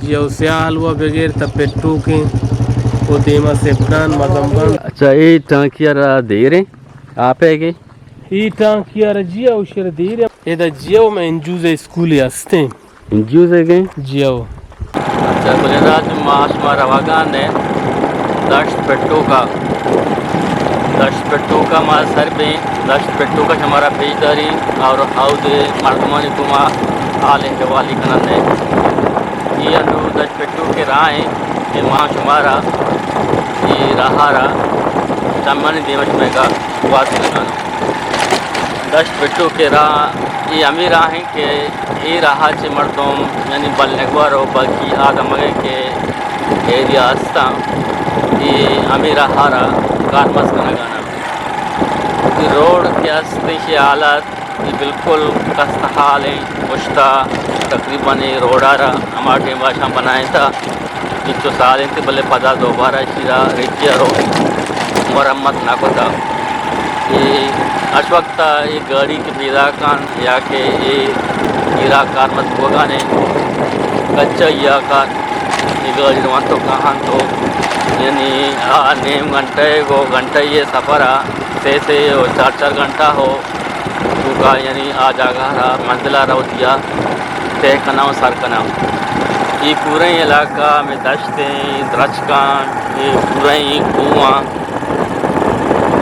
जियो स्या हलवा बगैर तपेट्टू के वो देमा सेप्तान मजम्बन अच्छा ये टांकिया दे रहे आप है कि ई टांकिया जियो उशर दीर एदा जियो में इंजूजे स्कूल यास्ते इंज्यूज है कि जियो अच्छा गुजरात माश रवागान है दश पेट्टू का माल सर पे दश पेट्टू का हमारा पेजदारी और हाउद मर्दमानी कुमा आले के वाली कनन है ये अनु दश पेट्टू के राह ये माँ शुमारा ये रहारा चम्मनी देवश में का वाद दश पेट्टू के राह ये अमी राह हैं कि ये राह से मर्दों यानी बलनगवार हो बल्कि आदमगे के एरिया हस्ता ये अमी रहारा कारमस का लगाना रोड के हस्ते से हालात ये बिल्कुल कस्त हाल है मुश्ता तकरीबन ये रोड आ रहा हमारे भाषा बनाए था जो साल थे भले पदा दोबारा शिरा रिचिया रो मरम्मत ना को था ये अश वक्त ये गाड़ी के पैदा कान या के ये हीरा कार मत होगा ने कच्चा या कार ये गाड़ी वहाँ तो कहाँ तो यानी नेम घंटे ये सफ़र से 4 घंटा हो चुका यानी आ जागा मंजिला रहो दिया तय कनाव सर कनाव ये पूरे इलाका में दश्तें द्रचकान ये पूरा ही कुआँ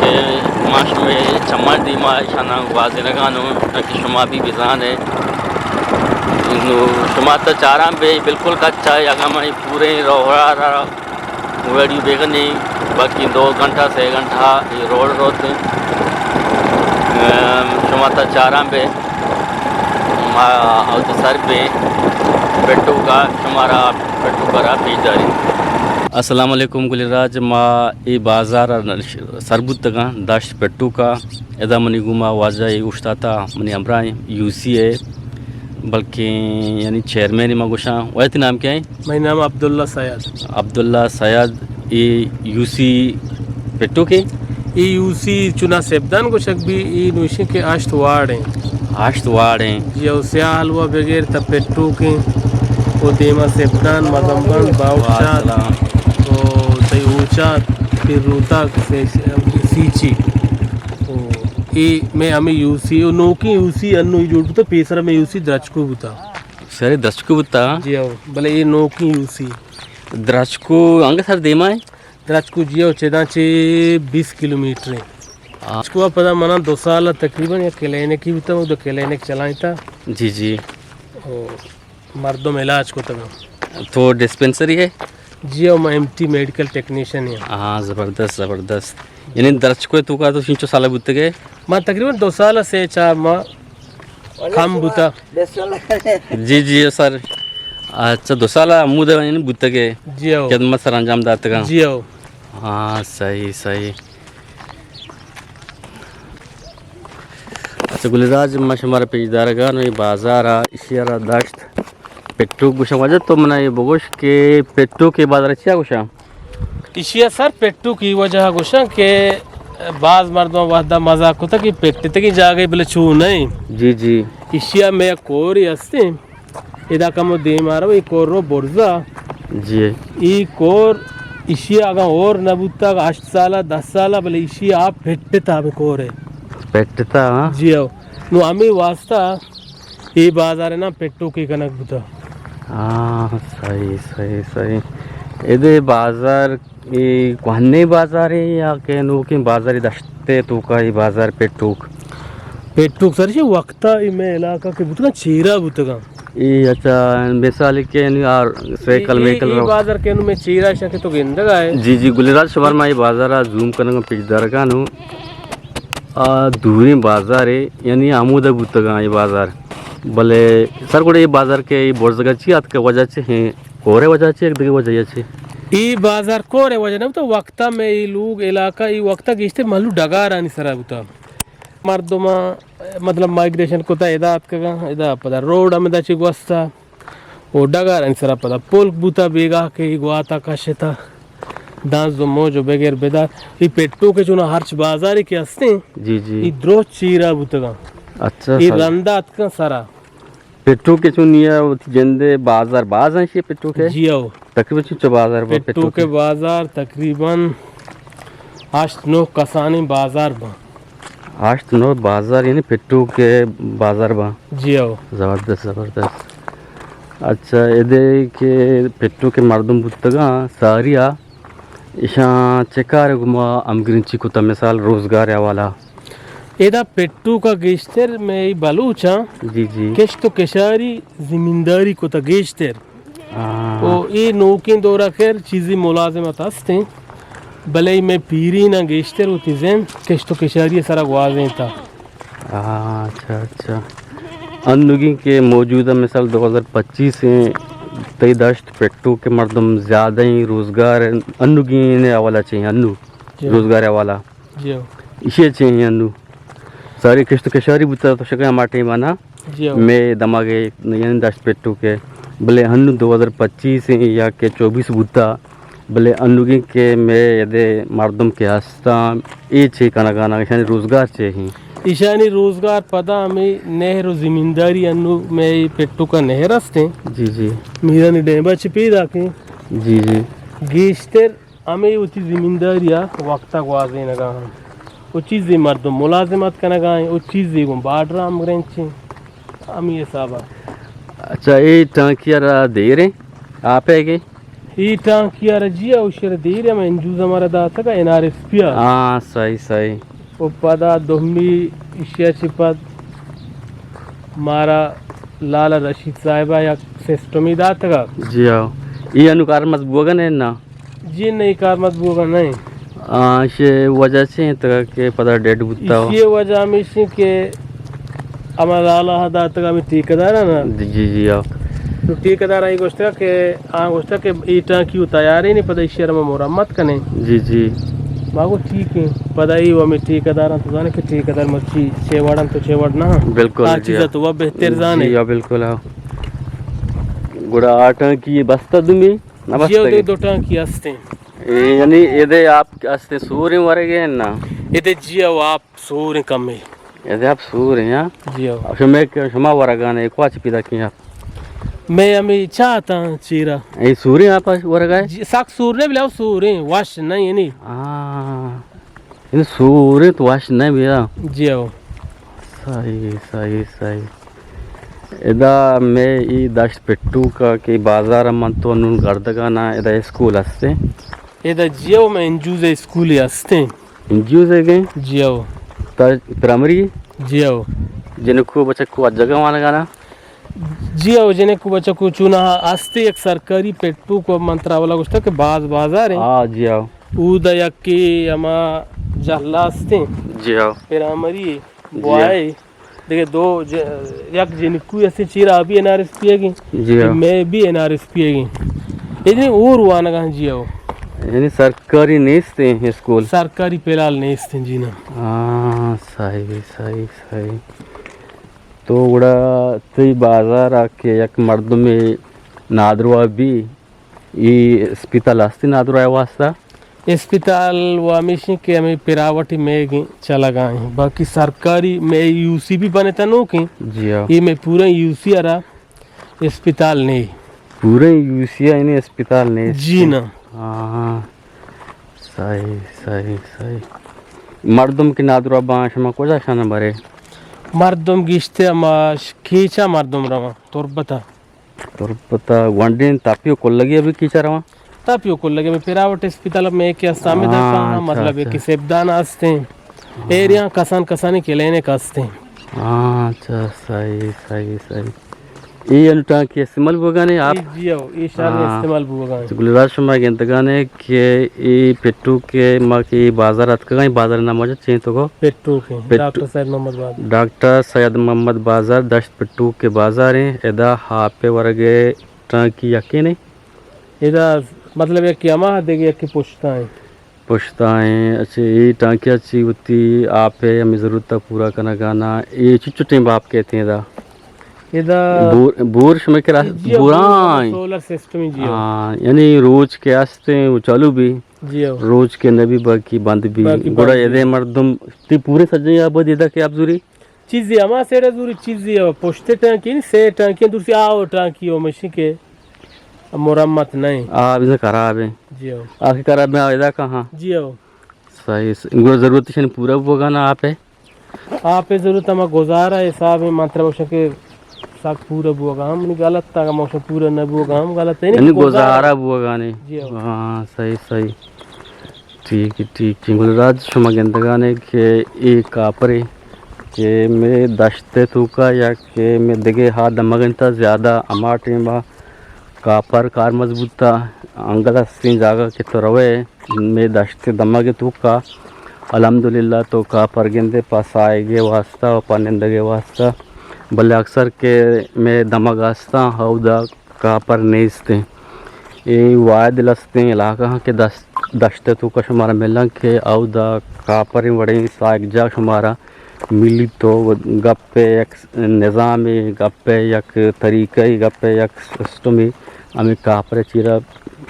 के माश में चम्मच दीमा शाना वाजे लगानो कि शुमा भी बिजान है शुमा तो चारा बे बिल्कुल कच्चा है अगर मैं पूरे रोहरा वेड़ी बेगनी बाकी 2 घंटा 6 घंटा ये रोड रोते शुमाता चारा पे और तो सर पे पेट्टू का शुमारा पेट्टू करा पेजदारी अस्सलाम वालेकुम गुलराज मा ये बाजार सरबुत का दाश पेट्टू का एदा मनी गुमा वाजा उश्ताता मनी अमरा यूसी है बल्कि यानी चेयरमैन मगुशा वैत नाम क्या है मेरा नाम अब्दुल्ला सयाद ये यूसी पेट्टू के ई यूसी चुना सेब्दान को शक भी ई नुशी के आश्त वार्ड हैं जियो स्या हलवा बगैर तपेट्टू के वो देमा सेब्दान मजम्बन बाउचा तो तई ऊंचा फिर रूता से सीची ई में हमें यूसी नोकी यूसी अन्नु जोड़ता पेसरा में यूसी द्रचको बुता सर द्रचको बुता जियो भले ये नोकी यूसी द्रचको अंग सर देमा है द्रचको जियो चेदाचे 20 किलोमीटर है इसको पता मना 2 साल तकरीबन या केलेने की बुता वो केलेने चलाई था जी मर्दों में इलाज को तब तो डिस्पेंसरी है जियो मैं एमटी मेडिकल टेक्नीशियन है हाँ ज़बरदस्त यानी द्रचको तू का तो 3 साल बुत गए मैं तकरीबन 2 साल से चाह माँ कम बुता जी सर अच्छा 2 साल मुद यानी बुत गए जियो खिदमत सर अंजाम दात का जियो हाँ सही अच्छा गुलराज मशमार पेजदार का ये बाजार इशियारा दश्त पेट्टू गुशा वजह तो मना ये बगोश के पेट्टू के बाजार अच्छा गुशा इशिया सर पेट्टू की वजह गुशा के बाज मर्दों वादा मजाक होता कि पेट्टे तक जा गए बोले छू नहीं जी इशिया में कोरी हस्ते इदा कम दे मारो ये कोरो बोर्जा जी ई कोर इशिया आगा और नबुता 8 साल 10 साल बोले इशिया आप पेट्टे ता में कोरे पेट्टा जियो नु आमी वास्ता ये बाजार है ना पेट्टू की कनक बुता हाँ सही इधर बाजार ये कोहने बाजार है या के नो के बाजार दश्ते तो का ये बाजार पेट्टू सर जी वक्ता में इलाका के बुतगा चीरा बुतगा ये अच्छा मिसाल के यार साइकिल वेहिकल ये बाजार के नु में चीरा शके तो गेंदगा है जी गुलराज शबर में ये बाजार जूम करने का पिछदार का नु दूरी बाजार है यानी आमूद बुतगा ये बाजार भले सर को ये बाजार के ये बोर्ड जगह ची के वजह से हैं कोरे वजह से एक दगे वजह से ई बाजार कोरे वजह ना तो वक्ता में ये लोग इलाका ये वक्ता गिस्ते मालू डगार आनी सरा बुता मर्दमा मतलब माइग्रेशन को ता इदात का इदा पता रोड में दा चिगवस्ता ओ डगार आनी सरा पता पोल बुता बेगा के गुआता काशता दांस दो मोजो बगैर बेदार ये पेट्टू के चुना हर्च बाजारी के हस्ते जी ये द्रोच चीरा बुतगा अच्छा ये रंदात का सरा पेट्रोल के चुनिया जिंदे बाजार बाज हैं ये पेट्रोल के जियो तकरीबन चुच्चा बाजार बा पेट्टू के बाजार तकरीबन 8-9 कसानी बाजार बा 8-9 बाजार यानी पेट्रोल के बाजार बा जियो ज़बरदस्त ज़बरदस्त अच्छा इधे के पेट्रोल के मर्दम बुतगा सारिया इशा चेकार गुमा अमगरिंची को मिसाल रोजगार वाला एदा पेट्टू का गेश्तर में बलूचा जी जी केश तो केशारी जिम्मेदारी को ता गेश्तर हाँ, ओ ये नौकिन दौरा कर चीज़ी मुलाजमत हस्ते भले में पीरी ना गेश्तर होती जैन केश तो केशारी सारा गवाजें था अच्छा अच्छा अनुगी के मौजूदा मिसाल 2025 से तई दश्त पेट्टू के मर्दम ज़्यादा ही रोज़गार अनुगी ने वाला चाहिए अनु रोज़गार वाला जियो इसे चाहिए अनु सारी किश्त के शहरी बुता तो शक्य माटे माना जियो मैं दमागे यानी दश्त पेट्टू के भले अनु 2025 से या के 24 बुता भले अनुगी के मैं यदे मर्दम के हस्ता ये चाहिए काना गाना यानी रोज़गार चाहिए ईशानी रोजगार पता हमें नेहरू जिम्मेदारी अनु में पेट्टू का नहर हस्ते जी जी मीरा ने डेंबा छिपी दाके जी जी गेश्तर हमें उची जिम्मेदारिया वक्ता गवाजे नगा हम वो चीज़ मर्दम मुलाजिमत का नगा है वो चीज़ बाडरा हम ग्रेंचे हम ये साबा अच्छा ये टांकिया दे रहे आप है के ये टांकिया रजिया उशर देर में इंजूज हमारा दाता का NRSP हाँ सही सही पदा दोहमी इशिया चिपद मारा लाला रशीद साहिबा या सिस्टमी दात का जी आओ ये अनुकार मत बोगन है ना जी नहीं कार मत बोगा नहीं शे वजह से तो के पता डेट बुता हो इसी वजह में इसी के हमारा लाला दात का में ठेकेदार है ना जी जी आओ तो ठेकेदार आई गोश्ता के गोश्ता के ईटा की तैयारी नहीं पता इशिया में मुरम्मत करने जी जी मागो ठीक है पता ही वो में ठेकेदार तो जाने के ठेकेदार मच्छी छेवाड़न तो छेवाड़ ना बिल्कुल जी चीज़ तो वह बेहतर जाने जी बिल्कुल आओ गुड़ा आटा की बस्ता दुमी ना जियो बस्ता दो टांकी हस्ते यानी इधे आप अस्ते सूर्य मरे गए ना इधर जियो आप सूर्य कम है इधे आप सूर्य हैं जियो अब शमे के शमा वरगाने एक वाच पिता की आप मैं हमें चाहता चीरा ये सूर्य आप वरगाए साक सूर्य बिलाओ सूर्य वाश नहीं नहीं इन सूर्य तो वाश नहीं भैया जियो सही सही सही इदा मैं ई दश्त पेट्टू का के बाजार मन तो अनुन गर्दगा ना इदा स्कूल हस्ते इधर जियो में इंजूज स्कूल हस्ते इंज्यूज है गए जियो प्राइमरी जियो जिनको बच्चा को जगह वाला गाना जियो जिन्हें को बच्चा को चुना हस्ते एक सरकारी पेट्टू को मंत्रावला कुछ के बाजार है हाँ जी आओ उदय के अमा जहला हस्ते जी आओ प्राइमरी बॉय देखिए दो एक जिनको ऐसे चीरा अभी NRSP है जी आओ मैं भी NRSP है इतने और हुआ ना कहाँ जियो यानी सरकारी नेस्ते हैं स्कूल सरकारी पेलाल नेस्ते जी ना हाँ सही सही सही तो उड़ा तई बाजार आके एक मर्द में नादरवा भी ये अस्पताल हस्ती नादरवा वास्ता अस्पताल वो हमेशा के हमें पिरावटी में चला गए बाकी सरकारी में UC भी बने तनो के जी हाँ ये में पूरा UC आ रहा अस्पताल नहीं पूरे यूसिया यानी अस्पताल ने जी ना हाँ सही सही सही मर्दम की नादरवा बांश में कोई शाना भरे मर्दम गिश्ते अमाश खींचा मर्दम रवा तोर बता तोर पता वनडे तापियो को लगी अभी कीचा रहा तापियो को लगे मैं पिरावट अस्पताल में क्या सामे दरका मतलब है कि सेबदान आस्ते एरिया कसान कसानी के लेने कास्ते हाँ अच्छा सही सही सही ये अनुटा के इस्तेमाल बगाने आप जियो ये शायद इस्तेमाल बुगा गुलराज शर्मा के इंतगाने के ये पेट्टू के माँ की बाजार अतका बाजार नाम मौजूद चाहिए तो को पेट्टू के डॉक्टर सैयद मोहम्मद बाजार डॉक्टर सैयद मोहम्मद बाजार दश्त पेट्टू के बाजार हैं एदा हापे वर्गे टांकी यकी नहीं इधर मतलब है कि अमा देगी कि पुछता है अच्छे ये टांकी अच्छी होती आप है हमें ज़रूरत पूरा करना गाना ये चुट्टे बाप कहते हैं इधर इधर बोर समय के बुराई सोलर सिस्टम ही जियो हाँ यानी रोज के आस्ते वो चालू भी जियो रोज के नबी बाकी बंद भी गुड़ा यदे मर्दम ती पूरे सजे अब देदा के आप जुरी चीज़ी हमा सेरा दूरी चीज़ी है पोस्टे टांकी नहीं से टांकी दूसरी आओ टांकी हो मशीन के मुरम्मत नहीं इधर खराब है जी हो आखिर खराब में आवेदा कहाँ जी हो सही इनको ज़रूरत है पूरा होगा ना आप है आप ज़रूरत हम गुजारा हिसाब है मात्रा मौसम के साग पूरा बुआ हम नहीं गलत था मौसम पूरा न बुआ हम गलत है नहीं गुजारा होगा नहीं जी हो हाँ सही सही ठीक है गुलराज शुमा गेंदगाने के एक कापरे के में दश्ते तुका या के में दिगे हाथ दमगनता ज़्यादा अमाटे में कापर कार मजबूत था अंगला सीन जागा के तो रवे में दश्ते दमगे तुका अल्हम्दुलिल्लाह तो कापर गेंदे पास आएगे वास्ता और पानिंदगे वास्ता भले अक्सर के में दमग आस्ता हौदा कापर नेस्ते ये वायद लस्ते इलाका के दश्ते तो का शुमारा मिला के औदा कापर बड़े साग जा शुमारा मिली तो गप्पे एक निज़ाम गप्पे एक तरीक़ा गप्पे एक सिस्टम हमें कापर चीरा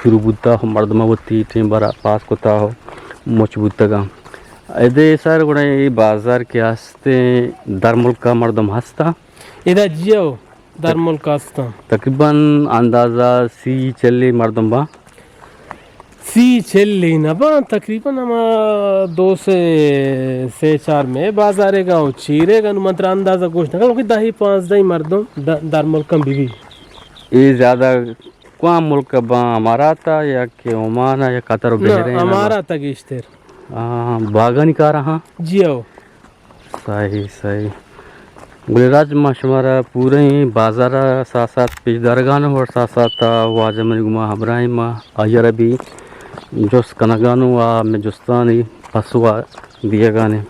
शुरू बुद्धा हो मर्दमा बुत्ती टीम बरा पास कोता हो मुच बुद्धा इधे सर गुड़े बाजार के आस्ते दरमुल का मर्दम हंसता इधर जियो दरमुल का हंसता तकरीबन अंदाज़ा सी चले मर्दम बा सी चली ना बा तकरीबन हम 2 से 4 में बाजार गाँव चीरेगा मंत्र अंदाजा गोश्त ना क्योंकि 10-5 मर्दों दरमुल कम भी ये ज़्यादा कौन मुल्क बा हमारा था या कि ओमान या कतर बहरे हमारा तक इश्तेर बागा निकाल रहा जियो सही गुलराज माशमारा पूरे ही बाजार साथ साथ पेशदारगान और साथ साथ वाजमन गुमा हबराइमा अयरबी जोस कनागानो में जोस्तानी पसुआ दिए गाने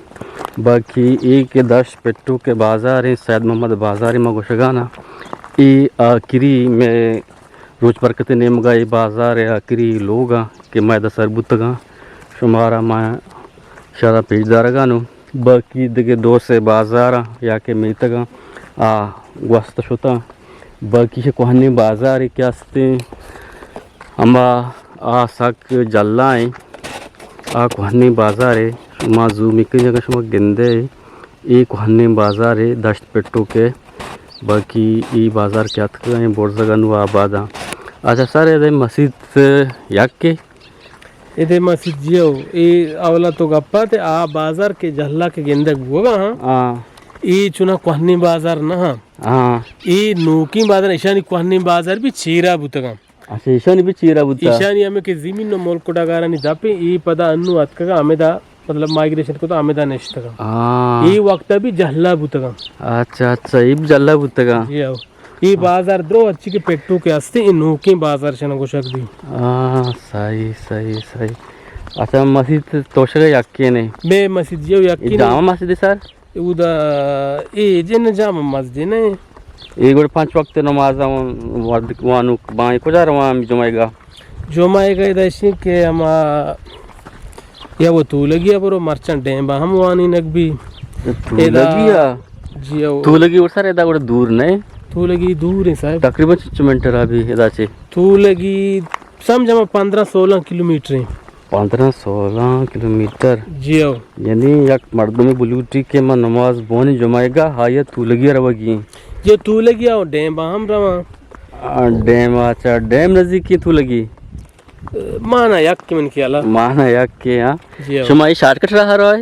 बाकी एक 10 पेट्टू के बाजार है सैयद मोहम्मद बाजार में गोशगाना ये आखिरी में रोज बरकत नेमगा ये बाजार है आखिरी लोगा के मैदा सरबुतगा शुमारा माँ शारा पेशदारगानो बाकी दिगे 2 से बाजार या के मीतगा वस्त शुता बाकी से कोहनी बाजार क्या अम्बा सक जल्लाएँ कोहनी बाजार है माजू मिक्की जगह शुमा गेंदे एक कोहनी बाजार है दश्त पेट्टू के बाकी ये बाजार क्या था बोर जगह नु आबादा अच्छा सर ये मस्जिद याक के इधर मस्जिद जियो ये अवला तो गप्पा थे बाजार के जल्ला के गेंदे होगा हाँ ये चुना कोहनी बाजार ना हाँ ये नूकी बाजार ईशानी कोहनी बाजार भी चीरा बुतगा अच्छा ईशानी भी चीरा बुता ईशानी हमें के जमीन नो मोल कोटा गारा नहीं दापे ये पदा अन्नु अतका अमेदा मतलब माइग्रेशन को तो अमेदा नेश्तगा ये वक्त भी जल्ला बुतगा अच्छा ये जल्ला बुतगा ये बाजार द्रो अच्छी के पेट्टू के आस्ते इन नूकी बाजार शना गोशक दी सही अच्छा मस्जिद तोशगा यक्के ने बे मस्जिद जो यक्के जामा मस्जिद सर उदा ये जन जामा मस्जिद ने एक गोड़ 5 वक्त नमाज वानु बाई को जा रहा जुमाएगा इधर के हम या वो तू लगी है बरो मर्चेंट डैम हम वानी नक भी तू लगी और सर इधर गोड़ दूर नहीं तू लगी दूर है साहब तकरीबन 6 मिनट अभी इधर से तू लगी समझ हम 15-16 किलोमीटर है 15-16 किलोमीटर जियो यानी एक मर्दों में बुलूटी के मन नमाज बोनी जमाएगा हाँ ये तू लगी रवगी जो तू लगी आओ डैम हम रवा डैम अच्छा डैम नजदीक की तू लगी माना यक के मन कियाला माना यक के हाँ जियो शुमाई शॉर्टकट रहा रहा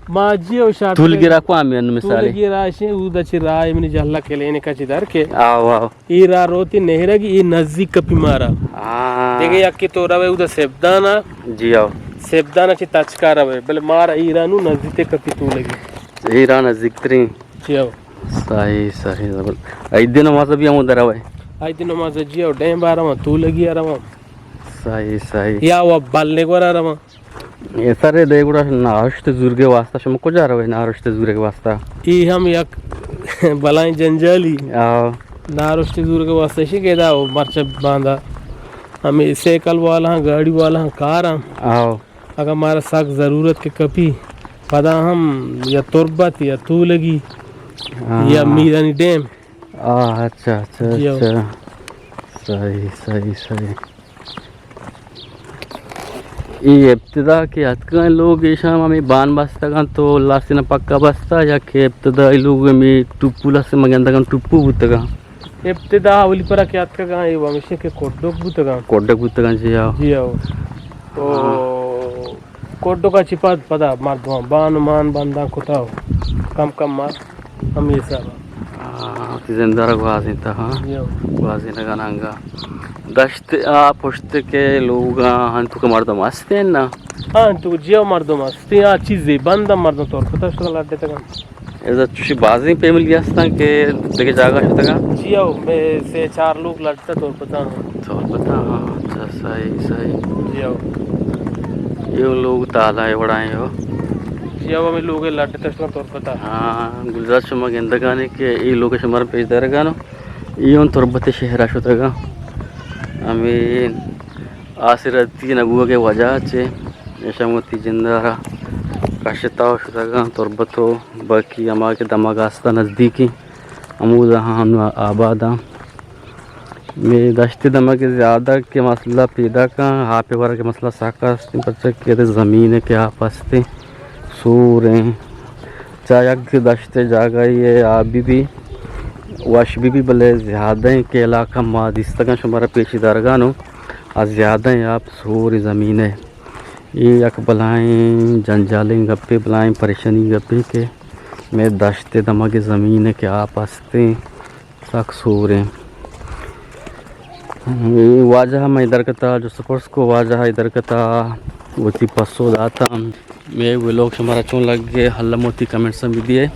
माँ जियो शॉर्ट तू लगी रखो आमी अन्न मिसाले तू लगी राशे उदा चिराय मनी जल्ला के लेने का चिदार के आओ ई रा रोती नेहरा की ई नजदीक कपी मारा देखे यक की तो रवे उदा सेबदाना जी आओ सेबदाना ची तचका रवे बल मारा ई रानू नजदीक कपी तू लगी ई रा नजदीक तरी जियो सही जबल आई दिन नमाज भी हम उधर आवे आई दिन नमाज जियो डैम बारा तू लगी आ रवा सही या वो बालने को रवा ये सारे देगुड़ा नारश्त जुर्गे वास्ता शम को जा रहा है नारश्त जुर्गे वास्ता ई हम यक बलाएं जंजाली आओ नारश्त जुर्गे वास्ता शी केदा वो मर्च बांधा हम साइकिल वाला गाड़ी वाला कार आओ अगर हमारा सख्त ज़रूरत के कभी पता हम या तुरबत या तू लगी या मीरानी डैम अच्छा सही ये इब्तदा के अतका लोग शाम हमें बान बसता का तो लास्टिना पक्का बसता या के इब्तदा लोग में टुप्पुला से मगंदा का टुप्पू बुतगा इब्तिदा उली पर के अतका का ये वंश के कोड्डो बुतगा कोड्डे बुतगा जी आओ तो कोड्डो का चिपा पदा मार दो बान मान बंदा कुताओ कम कम मार हम ये सब जिंदारा गुआजी था हाँ गुआजी लगा नांगा दश्त आ पुश्त के लोग हंतु के मर्द मस्त हैं ना हाँ तो जियो मर्द मस्त यहाँ चीज़ें बंदा मर्द तौर पता शुरू लाते तक ऐसा चुशी बाजी पे मिल गया था कि देखे जागा है तक जियो में से 4 लोग लड़ता तौर पता हाँ अच्छा सही सही जियो ये लोग ताला है बड़ा है हो जियो में लोग लड़ते तौर पता हाँ गुजरात शमा के अंदर गाने के ये लोग शमार पेज दर गानो ये उन तौरबते शहर आशुतगा हमें आसिरती नगुआ के वजह से यशमती जिंदारा काशता शुतगा तौरबतो बाकी अमा के दमागास्ता नज़दीकी अमूद हम आबादा में दश्त दमा के ज़्यादा के मसला पैदा का हापे वर के मसला साकास्ती बच्चे के ज़मीन के आपस्ते सूर चाय के दश्ते जागा ये आबी भी वाश भी भले ज़्यादा के इलाका मादिस्तगा शुमारा पेशीदार गानो आज ज़्यादा आप सूर ज़मीन है ये यक बलाएँ जंजालें गप्पे बलाएँ परेशानी गप्पे के मैं दश्ते दमा के ज़मीन के आप हंसते सक सूर हैं वाजह मैं इधर कता जो सपोर्ट्स को वाजह इधर कता वो थी पसो दाता मैं वो लोग हमारा चुन लग गए हल्ला मोती कमेंट्स भी दिए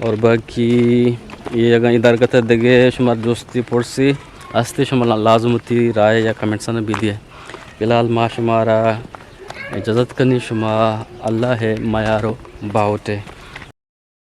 और बाकी ये अगर इधर कता देगे शुमार दोस्ती पड़ोसी हंसते शुमार लाजमती राय या कमेंट्स भी दिए फिलहाल माँ शुमारा इजाज़त करनी शुमा अल्लाह है मायारो बाउटे।